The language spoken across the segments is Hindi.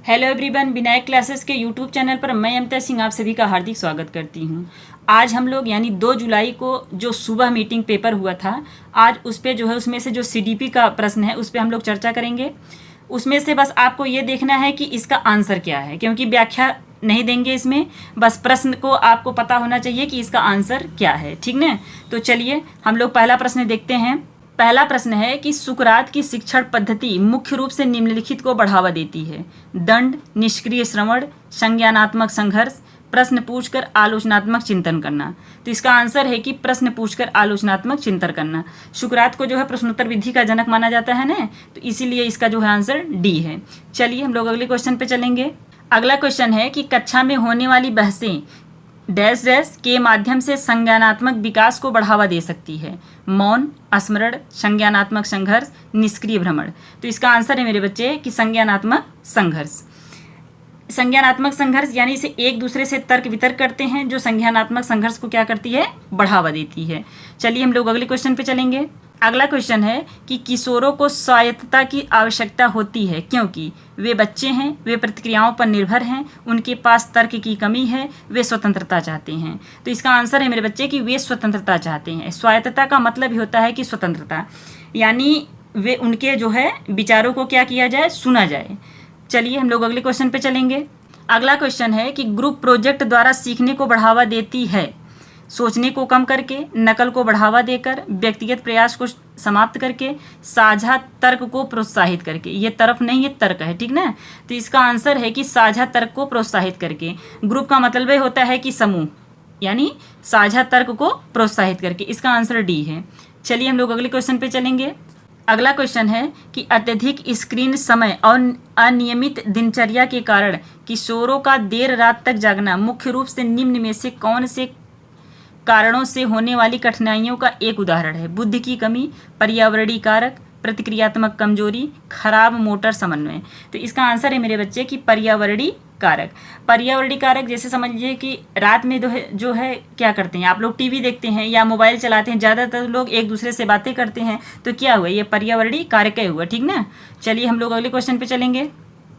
हेलो एवरीवन, विनायक क्लासेस के यूट्यूब चैनल पर मैं अमिता सिंह आप सभी का हार्दिक स्वागत करती हूं। आज हम लोग यानी 2 जुलाई को जो सुबह मीटिंग पेपर हुआ था, आज उस पे जो है उसमें से जो सीडीपी का प्रश्न है उस पे हम लोग चर्चा करेंगे। उसमें से बस आपको ये देखना है कि इसका आंसर क्या है, क्योंकि व्याख्या नहीं देंगे इसमें, बस प्रश्न को आपको पता होना चाहिए कि इसका आंसर क्या है। ठीक ना, तो चलिए हम लोग पहला प्रश्न देखते हैं। पहला प्रश्न है कि सुकरात की शिक्षण पद्धति मुख्य रूप से निम्नलिखित को बढ़ावा देती है: दंड, निष्क्रिय श्रवण, संज्ञानात्मक संघर्ष, प्रश्न पूछकर आलोचनात्मक चिंतन करना। तो इसका आंसर है कि प्रश्न पूछकर आलोचनात्मक चिंतन करना। सुकरात को जो है प्रश्नोत्तर विधि का जनक माना जाता है ना, तो इसीलिए इसका जो है आंसर डी है। चलिए हम लोग अगले क्वेश्चन पे चलेंगे। अगला क्वेश्चन है कि कक्षा में होने वाली बहसें डैश डैश के माध्यम से संज्ञानात्मक विकास को बढ़ावा दे सकती है: मौन, स्मरण, संज्ञानात्मक संघर्ष, निष्क्रिय भ्रमण। तो इसका आंसर है मेरे बच्चे कि संज्ञानात्मक संघर्ष। संज्ञानात्मक संघर्ष यानी इसे एक दूसरे से तर्क वितर्क करते हैं, जो संज्ञानात्मक संघर्ष को क्या करती है, बढ़ावा देती है। चलिए हम लोग अगले क्वेश्चन पे चलेंगे। अगला क्वेश्चन है कि किशोरों को स्वायत्तता की आवश्यकता होती है क्योंकि वे बच्चे हैं, वे प्रतिक्रियाओं पर निर्भर हैं, उनके पास तर्क की कमी है, वे स्वतंत्रता चाहते हैं। तो इसका आंसर है मेरे बच्चे कि वे स्वतंत्रता चाहते हैं। स्वायत्तता का मतलब ही होता है कि स्वतंत्रता, यानी वे उनके जो है विचारों को क्या किया जाए, सुना जाए। चलिए हम लोग अगले क्वेश्चन पे चलेंगे। अगला क्वेश्चन है कि ग्रुप प्रोजेक्ट द्वारा सीखने को बढ़ावा देती है: सोचने को कम करके, नकल को बढ़ावा देकर, व्यक्तिगत प्रयास को समाप्त करके, साझा तर्क को प्रोत्साहित करके। ये तरफ नहीं, ये तर्क है, ठीक ना। तो इसका आंसर है कि साझा तर्क को प्रोत्साहित करके। ग्रुप का मतलब ये होता है कि समूह, यानी साझा तर्क को प्रोत्साहित करके। इसका आंसर डी है। चलिए हम लोग अगले क्वेश्चन पे चलेंगे। अगला क्वेश्चन है कि अत्यधिक स्क्रीन समय और अनियमित दिनचर्या के कारण किशोरों का देर रात तक जागना मुख्य रूप से निम्न में से कौन से कारणों से होने वाली कठिनाइयों का एक उदाहरण है: बुद्धि की कमी, पर्यावरणीय कारक, प्रतिक्रियात्मक कमजोरी, खराब मोटर समन्वय। तो इसका आंसर है मेरे बच्चे कि पर्यावरणीय कारक। पर्यावरणीय कारक जैसे समझिए कि रात में जो है क्या करते हैं आप लोग, टीवी देखते हैं या मोबाइल चलाते हैं, ज़्यादातर लोग एक दूसरे से बातें करते हैं, तो क्या हुआ, ये पर्यावरणीय कारक हुआ, ठीक ना। चलिए हम लोग अगले क्वेश्चन पे चलेंगे।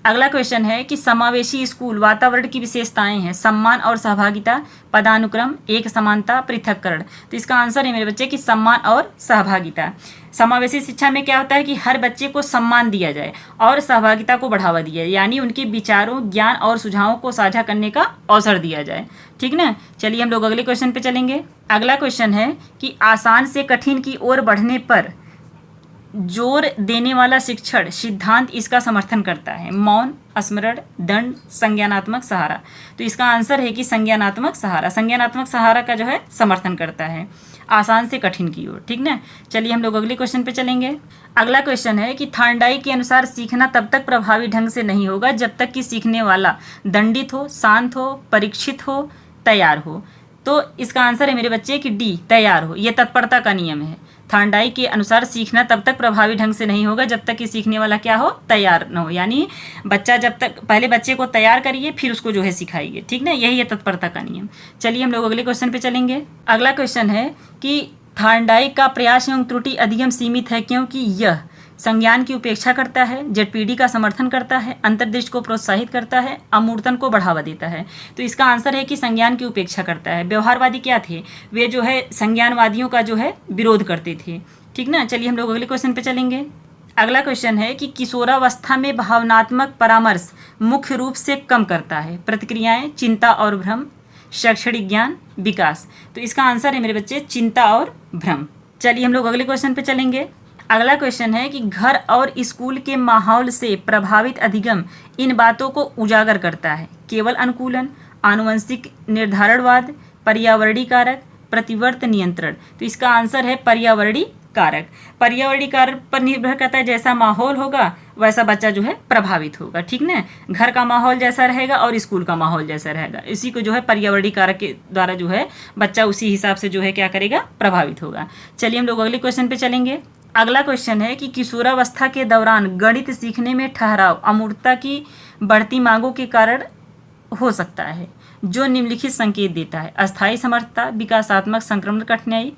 अगला क्वेश्चन है कि समावेशी स्कूल वातावरण की विशेषताएं हैं: सम्मान और सहभागिता, पदानुक्रम, एक समानता, पृथक्करण। तो इसका आंसर है मेरे बच्चे कि सम्मान और सहभागिता। समावेशी शिक्षा में क्या होता है कि हर बच्चे को सम्मान दिया जाए और सहभागिता को बढ़ावा दिया जाए, यानी उनके विचारों, ज्ञान और सुझावों को साझा करने का अवसर दिया जाए, ठीक ना। चलिए हम लोग अगले क्वेश्चन पे चलेंगे। अगला क्वेश्चन है कि आसान से कठिन की ओर बढ़ने पर जोर देने वाला शिक्षण सिद्धांत इसका समर्थन करता है: मौन, स्मरण, दंड, संज्ञानात्मक सहारा। तो इसका आंसर है कि संज्ञानात्मक सहारा। संज्ञानात्मक सहारा का जो है समर्थन करता है आसान से कठिन की ओर, ठीक ना। चलिए हम लोग अगले क्वेश्चन पे चलेंगे। अगला क्वेश्चन है कि थॉर्नडाइक के अनुसार सीखना तब तक प्रभावी ढंग से नहीं होगा जब तक कि सीखने वाला दंडित हो, शांत हो, परीक्षित हो, तैयार हो। तो इसका आंसर है मेरे बच्चे कि डी, तैयार हो। ये तत्परता का नियम है। थॉर्नडाइक के अनुसार सीखना तब तक प्रभावी ढंग से नहीं होगा जब तक कि सीखने वाला क्या हो, तैयार न हो, यानी बच्चा जब तक, पहले बच्चे को तैयार करिए फिर उसको जो है सिखाइए, ठीक ना। यही है तत्परता का नियम। चलिए हम लोग अगले क्वेश्चन पे चलेंगे। अगला क्वेश्चन है कि थॉर्नडाइक का प्रयास एवं त्रुटि अधिगम सीमित है क्योंकि यह संज्ञान की उपेक्षा करता है, जेडपीडी का समर्थन करता है, अंतर्दृष्टि को प्रोत्साहित करता है, अमूर्तन को बढ़ावा देता है। तो इसका आंसर है कि संज्ञान की उपेक्षा करता है। व्यवहारवादी क्या थे, वे जो है संज्ञानवादियों का जो है विरोध करते थे, ठीक ना। चलिए हम लोग अगले क्वेश्चन पे चलेंगे। अगला क्वेश्चन है कि किशोरावस्था में भावनात्मक परामर्श मुख्य रूप से कम करता है: प्रतिक्रियाएं, चिंता और भ्रम, शैक्षणिक ज्ञान, विकास। तो इसका आंसर है मेरे बच्चे चिंता और भ्रम। चलिए हम लोग अगले क्वेश्चन पे चलेंगे। अगला क्वेश्चन है कि घर और स्कूल के माहौल से प्रभावित अधिगम इन बातों को उजागर करता है: केवल अनुकूलन, आनुवंशिक निर्धारणवाद, पर्यावरणीय कारक, प्रतिवर्त नियंत्रण। तो इसका आंसर है पर्यावरणीय कारक। पर्यावरणीय कारक पर निर्भर करता है, जैसा माहौल होगा वैसा बच्चा जो है प्रभावित होगा, ठीक ना। घर का माहौल जैसा रहेगा और स्कूल का माहौल जैसा रहेगा, इसी को जो है पर्यावरणीय कारक के द्वारा जो है बच्चा उसी हिसाब से जो है क्या करेगा, प्रभावित होगा। चलिए हम लोग अगले क्वेश्चन पे चलेंगे। अगला क्वेश्चन है कि किशोरावस्था के दौरान गणित सीखने में ठहराव अमूर्तता की बढ़ती मांगों के कारण हो सकता है, जो निम्नलिखित संकेत देता है: अस्थायी समर्थता, विकासात्मक संक्रमण कठिनाई,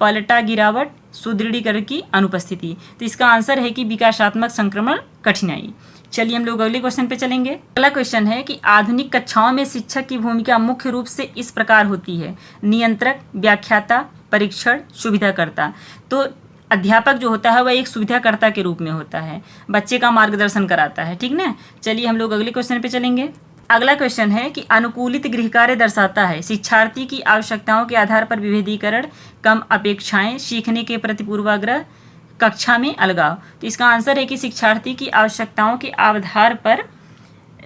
पलटा गिरावट, सुदृढ़ीकरण की अनुपस्थिति। तो इसका आंसर है कि विकासात्मक संक्रमण कठिनाई। चलिए हम लोग अगले क्वेश्चन पे चलेंगे। अगला क्वेश्चन है कि आधुनिक कक्षाओं में शिक्षक की भूमिका मुख्य रूप से इस प्रकार होती है: नियंत्रक, व्याख्याता, परीक्षण, सुविधाकर्ता। तो अध्यापक जो होता है वह एक सुविधाकर्ता के रूप में होता है, बच्चे का मार्गदर्शन कराता है, ठीक ना। चलिए हम लोग अगले क्वेश्चन पे चलेंगे। अगला क्वेश्चन है कि अनुकूलित गृह कार्य दर्शाता है शिक्षार्थी की आवश्यकताओं के आधार पर विभेदीकरण, कम अपेक्षाएं, सीखने के प्रति पूर्वाग्रह, कक्षा में अलगाव। तो इसका आंसर है कि शिक्षार्थी की आवश्यकताओं के आधार पर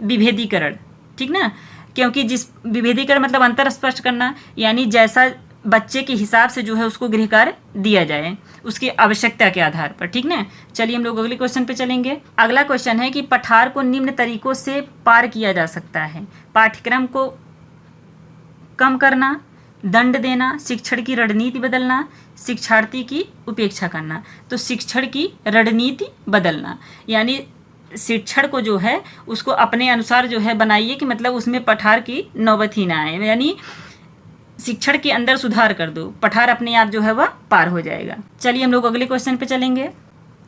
विभेदीकरण, ठीक ना, क्योंकि जिस विभेदीकरण मतलब अंतर स्पष्ट करना, यानी जैसा बच्चे के हिसाब से जो है उसको गृह कार्य दिया जाए उसकी आवश्यकता के आधार पर, ठीक ना। चलिए हम लोग अगले क्वेश्चन पे चलेंगे। अगला क्वेश्चन है कि पठार को निम्न तरीकों से पार किया जा सकता है: पाठ्यक्रम को कम करना, दंड देना, शिक्षण की रणनीति बदलना, शिक्षार्थी की उपेक्षा करना। तो शिक्षण की रणनीति बदलना, यानी शिक्षण को जो है उसको अपने अनुसार जो है बनाइए कि मतलब उसमें पठार की नौबत ही ना आए, यानी शिक्षण के अंदर सुधार कर दो, पठार अपने आप जो है वह पार हो जाएगा। चलिए हम लोग अगले क्वेश्चन पे चलेंगे।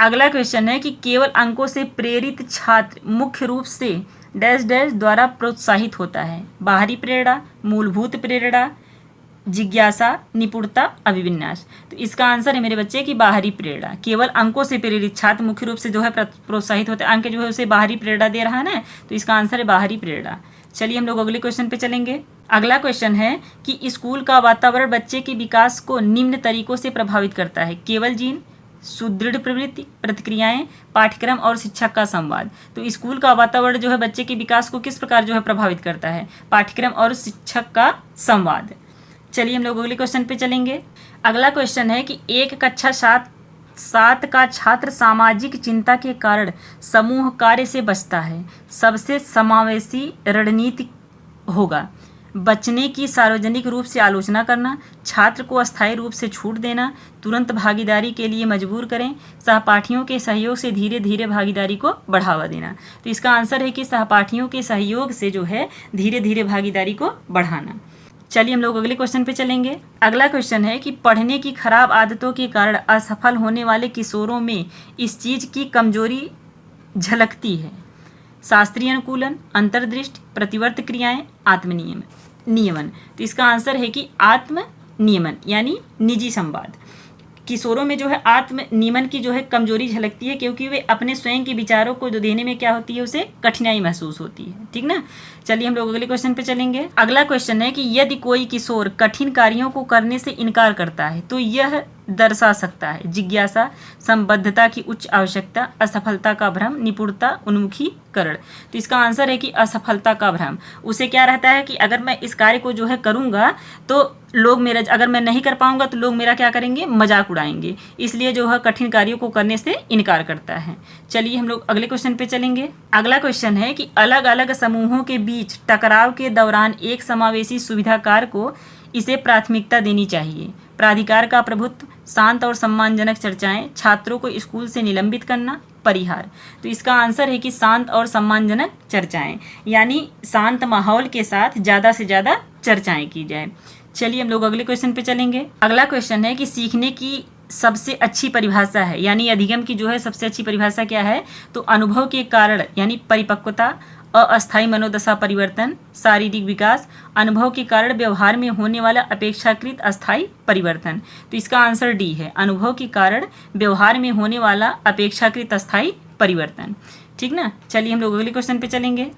अगला क्वेश्चन है कि केवल अंकों से प्रेरित छात्र मुख्य रूप से डैश डैश द्वारा प्रोत्साहित होता है: बाहरी प्रेरणा, मूलभूत प्रेरणा, जिज्ञासा, निपुणता, अभिविन्यास। तो इसका आंसर है मेरे बच्चे की बाहरी प्रेरणा। केवल अंकों से प्रेरित छात्र मुख्य रूप से जो है प्रोत्साहित होते हैं, अंक जो है उसे बाहरी प्रेरणा दे रहा है ना, तो इसका आंसर है बाहरी प्रेरणा। चलिए हम लोग अगले क्वेश्चन पे चलेंगे। अगला क्वेश्चन है कि स्कूल का वातावरण बच्चे के विकास को निम्न तरीकों से प्रभावित करता है: केवल जीन, सुदृढ़ प्रवृत्ति, प्रतिक्रियाएं, पाठ्यक्रम और शिक्षक का संवाद। तो स्कूल का वातावरण जो है बच्चे के विकास को किस प्रकार जो है प्रभावित करता है: पाठ्यक्रम और शिक्षक का संवाद। चलिए हम लोग अगले क्वेश्चन पे चलेंगे। अगला क्वेश्चन है कि एक कक्षा सात का छात्र सामाजिक चिंता के कारण समूह कार्य से बचता है, सबसे समावेशी रणनीति होगा: बचने की सार्वजनिक रूप से आलोचना करना, छात्र को अस्थायी रूप से छूट देना, तुरंत भागीदारी के लिए मजबूर करें, सहपाठियों के सहयोग से धीरे धीरे भागीदारी को बढ़ावा देना। तो इसका आंसर है कि सहपाठियों के सहयोग से जो है धीरे धीरे भागीदारी को बढ़ाना। चलिए हम लोग अगले क्वेश्चन पे चलेंगे। अगला क्वेश्चन है कि पढ़ने की खराब आदतों के कारण असफल होने वाले किशोरों में इस चीज की कमजोरी झलकती है: शास्त्रीय अनुकूलन, अंतर्दृष्टि, प्रतिवर्त क्रियाएं, नियमन। तो इसका आंसर है कि आत्म नियमन, यानी निजी संवाद। किशोरों में जो है आत्म नियमन की जो है कमजोरी झलकती है, क्योंकि वे अपने स्वयं के विचारों को जो देने में क्या होती है उसे कठिनाई महसूस होती है, ठीक ना। चलिए हम लोग अगले क्वेश्चन पे चलेंगे। अगला क्वेश्चन है कि यदि कोई किशोर कठिन कार्यों को करने से इनकार करता है तो यह दर्शा सकता है: जिज्ञासा, संबद्धता की उच्च आवश्यकता, असफलता का भ्रम, निपुणता, उन्मुखीकरण। तो इसका आंसर है कि असफलता का भ्रम। उसे क्या रहता है कि अगर मैं इस कार्य को जो है करूँगा तो लोग मेरा, अगर मैं नहीं कर पाऊंगा तो लोग मेरा क्या करेंगे, मजाक उड़ाएंगे, इसलिए जो है कठिन कार्यों को करने से इनकार करता है। चलिए हम लोग अगले क्वेश्चन पे चलेंगे। अगला क्वेश्चन है कि अलग अलग समूहों के बीच टकराव के दौरान एक समावेशी सुविधाकार को इसे प्राथमिकता देनी चाहिए: प्राधिकार का प्रभुत्व, शांत और सम्मानजनक चर्चाएं, छात्रों को स्कूल से निलंबित करना, परिहार। तो इसका आंसर है कि शांत और सम्मानजनक चर्चाएं, यानी शांत माहौल के साथ ज़्यादा से ज़्यादा चर्चाएं की जाए। चलिए हम लोग अगले क्वेश्चन पे चलेंगे। अगला क्वेश्चन है कि सीखने की सबसे अच्छी परिभाषा है, यानी अधिगम की जो है सबसे अच्छी परिभाषा क्या है? तो अनुभव के कारण, यानी परिपक्वता, अस्थायी मनोदशा परिवर्तन, शारीरिक विकास, अनुभव के कारण व्यवहार में होने वाला अपेक्षाकृत अस्थायी परिवर्तन। तो इसका आंसर डी है, अनुभव के कारण व्यवहार में होने वाला अपेक्षाकृत अस्थायी परिवर्तन, ठीक ना। चलिए हम लोग अगले क्वेश्चन पे चलेंगे।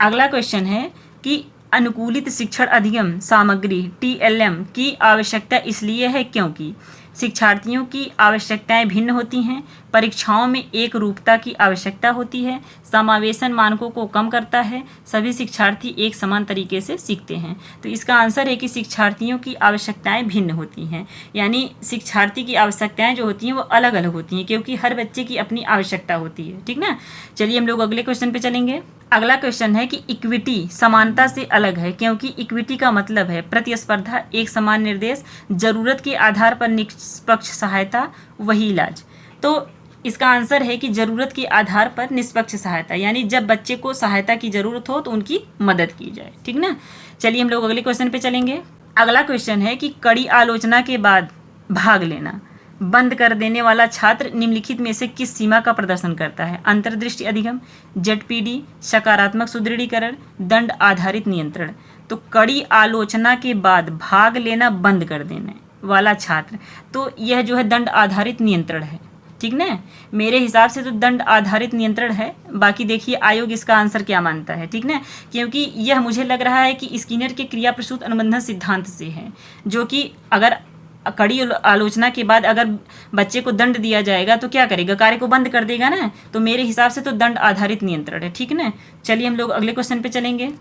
अगला क्वेश्चन है कि अनुकूलित शिक्षण अधिगम सामग्री TLM की आवश्यकता इसलिए है क्योंकि शिक्षार्थियों की आवश्यकताएं भिन्न होती हैं, परीक्षाओं में एक रूपता की आवश्यकता होती है, समावेशन मानकों को कम करता है, सभी शिक्षार्थी एक समान तरीके से सीखते हैं। तो इसका आंसर है कि शिक्षार्थियों की आवश्यकताएं भिन्न होती हैं, यानी शिक्षार्थी की आवश्यकताएं जो होती हैं वो अलग अलग होती हैं, क्योंकि हर बच्चे की अपनी आवश्यकता होती है, ठीक ना। चलिए हम लोग अगले क्वेश्चन पे चलेंगे। अगला क्वेश्चन है कि इक्विटी समानता से अलग है, क्योंकि इक्विटी का मतलब है प्रतिस्पर्धा, एक समान निर्देश, जरूरत के आधार पर निष्पक्ष सहायता, वही इलाज। तो इसका आंसर है कि जरूरत के आधार पर निष्पक्ष सहायता, यानी जब बच्चे को सहायता की जरूरत हो तो उनकी मदद की जाए, ठीक ना। चलिए हम लोग अगले क्वेश्चन पे चलेंगे। अगला क्वेश्चन है कि कड़ी आलोचना के बाद भाग लेना, बंद कर देने वाला छात्र निम्नलिखित में से किस सीमा का प्रदर्शन करता है? अंतर्दृष्टि अधिगम, ZPD, सकारात्मक सुदृढ़ीकरण, दंड आधारित नियंत्रण। तो कड़ी आलोचना के बाद भाग लेना बंद कर देने वाला छात्र, तो यह जो है दंड आधारित नियंत्रण है, ठीक ना। मेरे हिसाब से तो दंड आधारित नियंत्रण है, बाकी देखिए आयोग इसका आंसर क्या मानता है, ठीक ना। क्योंकि यह मुझे लग रहा है कि स्किनर के क्रिया प्रसूत अनुबंधन सिद्धांत से है, जो कि अगर कड़ी आलोचना के बाद अगर बच्चे को दंड दिया जाएगा तो क्या करेगा, कार्य को बंद कर देगा ना। तो मेरे हिसाब से तो दंड आधारित नियंत्रण है, ठीक ना। चलिए हम लोग अगले क्वेश्चन पे चलेंगे।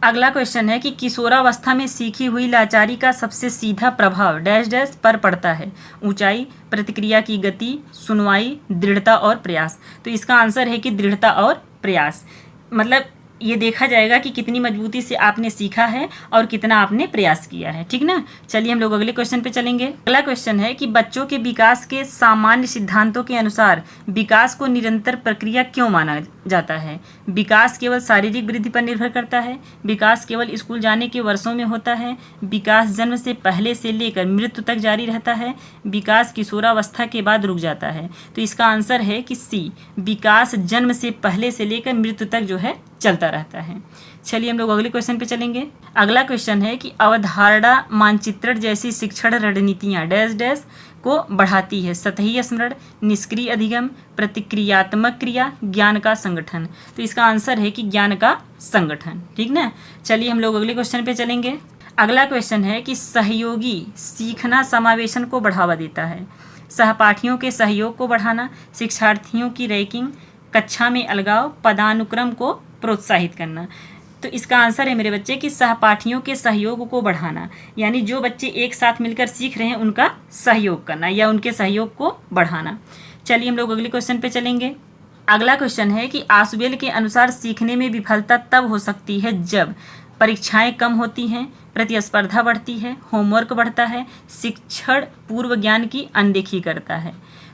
अगला क्वेश्चन है कि किशोरावस्था में सीखी हुई लाचारी का सबसे सीधा प्रभाव डैश डैश पर पड़ता है? ऊंचाई, प्रतिक्रिया की गति, सुनवाई, दृढ़ता और प्रयास। तो इसका आंसर है कि दृढ़ता और प्रयास। मतलब ये देखा जाएगा कि कितनी मजबूती से आपने सीखा है और कितना आपने प्रयास किया है, ठीक ना। चलिए हम लोग अगले क्वेश्चन पे चलेंगे। अगला क्वेश्चन है कि बच्चों के विकास के सामान्य सिद्धांतों के अनुसार विकास को निरंतर प्रक्रिया क्यों माना जाता है? विकास केवल शारीरिक वृद्धि पर निर्भर करता है, विकास केवल स्कूल जाने के वर्षों में होता है, विकास जन्म से पहले से लेकर मृत्यु तक जारी रहता है, विकास किशोरावस्था के बाद रुक जाता है। तो इसका आंसर है कि सी, विकास जन्म से पहले से लेकर मृत्यु तक जो है चलता रहता है। चलिए हम लोग अगले क्वेश्चन पे चलेंगे। अगला क्वेश्चन है कि अवधारणा मानचित्रण जैसी शिक्षण रणनीतियाँ डैश डैश को बढ़ाती है? सतही स्मरण, निष्क्रिय अधिगम, प्रतिक्रियात्मक क्रिया, ज्ञान का संगठन। तो इसका आंसर है कि ज्ञान का संगठन, ठीक ना। चलिए हम लोग अगले क्वेश्चन पे चलेंगे। अगला क्वेश्चन है कि सहयोगी सीखना समावेशन को बढ़ावा देता है? सहपाठियों के सहयोग को बढ़ाना, शिक्षार्थियों की रैंकिंग, कक्षा में अलगाव, पदानुक्रम को प्रोत्साहित करना। तो इसका आंसर है मेरे बच्चे कि सहपाठियों के सहयोग को बढ़ाना, यानी जो बच्चे एक साथ मिलकर सीख रहे हैं उनका सहयोग करना या उनके सहयोग को बढ़ाना। चलिए हम लोग अगले क्वेश्चन पे चलेंगे। अगला क्वेश्चन है कि आसवेल के अनुसार सीखने में विफलता तब हो सकती है जब परीक्षाएं कम होती हैं, प्रतिस्पर्धा बढ़ती है, होमवर्क बढ़ता है, शिक्षण पूर्व ज्ञान की अनदेखी करता है।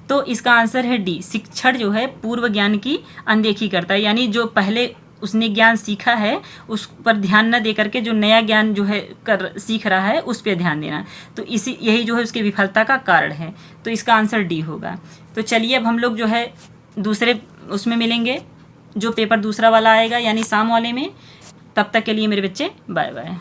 तो इसका आंसर है डी, शिक्षण जो है पूर्व ज्ञान की अनदेखी करता है, यानी जो पहले उसने ज्ञान सीखा है उस पर ध्यान न दे करके जो नया ज्ञान जो है सीख रहा है उस पर ध्यान देना। तो यही जो है उसकी विफलता का कारण है। तो इसका आंसर डी होगा। तो चलिए अब हम लोग जो है दूसरे उसमें मिलेंगे, जो पेपर दूसरा वाला आएगा यानी शाम वाले में। तब तक के लिए मेरे बच्चे बाय बाय।